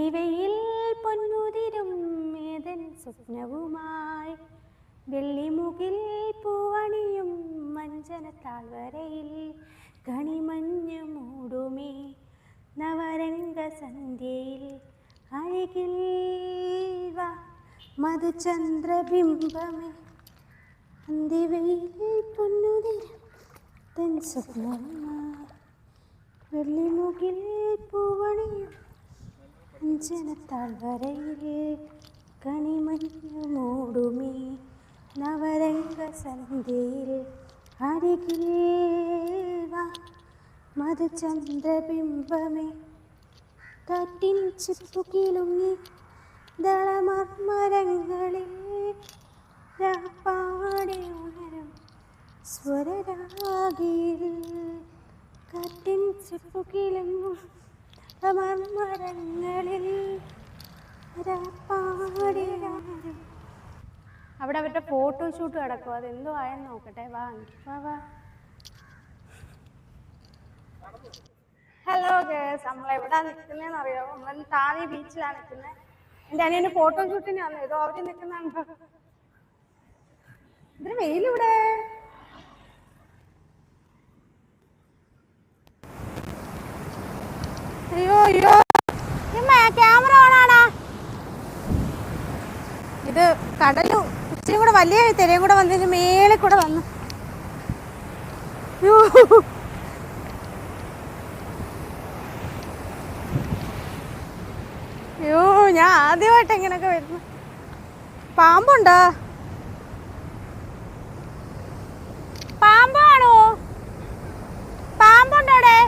അന്തിവയിൽ പൊന്നുതിരും ഏതൻ സ്വപ്നവുമായി വെള്ളിമുകിൽ പൂവണിയും മഞ്ചന താഴ്വരയിൽ കണിമഞ്ഞു മൂടുമേ നവരംഗ സന്ധ്യയിൽ അരികിൽ വാ മധുചന്ദ്രബിംബമേ അന്തിവയിൽ പൊന്നുതിരും തൻ സ്വപ്നവുമായി വെള്ളിമുകിൽ പൂവണിയും അഞ്ചനത്താഴ്വരയിൽ കണിമഞ്ഞു മൂടുമേ നവരംഗ സന്ധ്യയിൽ അരികിൽ വാ മധുചന്ദ്രബിംബമേ കാറ്റിൻ ചിപ്പുകിലുങ്ങി ദളമർമരങ്ങളിൽ പാടി ഉണരും സ്വരരാഗിയിൽ കാറ്റിൻ ചിപ്പുകിലുങ്ങും മരങ്ങളിൽ അവിടെ അവരുടെ ഫോട്ടോഷൂട്ട് കിടക്കും. അതെന്തോ ആയെന്ന് നോക്കട്ടെ. വാ വാ. ഹലോ ഗേൾസ്, നമ്മളെവിടാ നിൽക്കുന്നതെന്ന് അറിയാമോ? നമ്മൾ താഴെ ബീച്ചിലാണ് നിൽക്കുന്നത്. എൻ്റെ അനിയന് ഫോട്ടോഷൂട്ടിന് വന്നു. ഏതോ അവിടെ നിൽക്കുന്നുണ്ടോ? ഇതിന് വെയിലിവിടെ. അയ്യോ അയ്യോ, ക്യാമറ ഓണാണാ. ഇത് കടലും ഇച്ചിരി കൂടെ വലിയ തിരയും കൂടെ വന്നതിന് മേളിൽ കൂടെ വന്നു. അയ്യോ, ഞാൻ ആദ്യമായിട്ട് എങ്ങനെയൊക്കെ വരുന്നു. പാമ്പുണ്ടോ? പാമ്പാണോ? പാമ്പുണ്ടോ അവിടെ?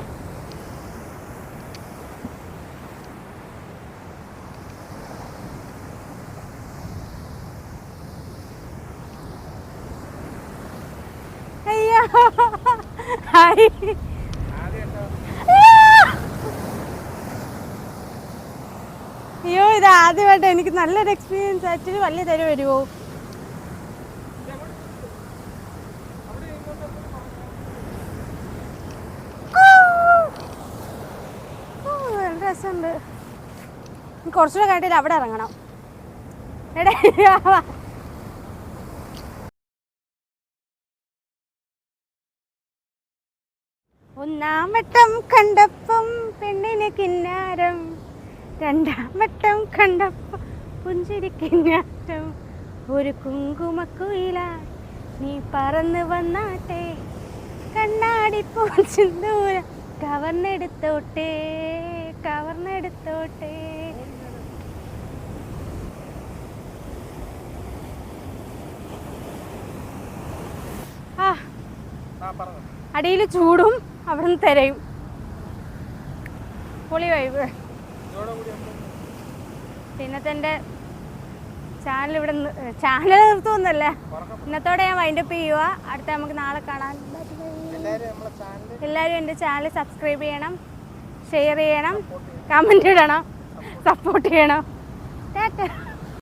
അയ്യോ അയ്യോ, ഇത് ആദ്യമായിട്ട് എനിക്ക് നല്ലൊരു എക്സ്പീരിയൻസ്. ആക്ച്വലി വലിയ തരം വരുമോ? നല്ല രസമുണ്ട്. കുറച്ചുകൂടെ കഴിഞ്ഞിട്ട് അവിടെ ഇറങ്ങണം. എടേ ഒന്നാം വട്ടം കണ്ടപ്പം പെണ്ണിന് കിന്നാരം, രണ്ടാം വട്ടം കണ്ടപ്പം പുഞ്ചിരി കിന്നാരം. ഒരു കുങ്കുമക്കുയില നീ പറന്ന് വന്നാട്ടെ, കണ്ണാടിപ്പോ സിന്ദൂരം കവർന്നെടുത്തോട്ടെ കവർന്നെടുത്തോട്ടെ. ആ അടിയിൽ ചൂടും അവിടെ നിന്ന് തിരയും. പൊളി വൈബ്. പിന്നത്തെ എൻ്റെ ചാനൽ ഇവിടെ ചാനൽ നിർത്തുമെന്നല്ലേ, ഇന്നത്തോടെ ഞാൻ വൈൻഡപ്പ് ചെയ്യുക. അടുത്ത നമുക്ക് നാളെ കാണാൻ. എല്ലാവരും എൻ്റെ ചാനൽ സബ്സ്ക്രൈബ് ചെയ്യണം, ഷെയർ ചെയ്യണം, കമൻറ്റ് ഇടണം, സപ്പോർട്ട് ചെയ്യണം. ടാറ്റാ.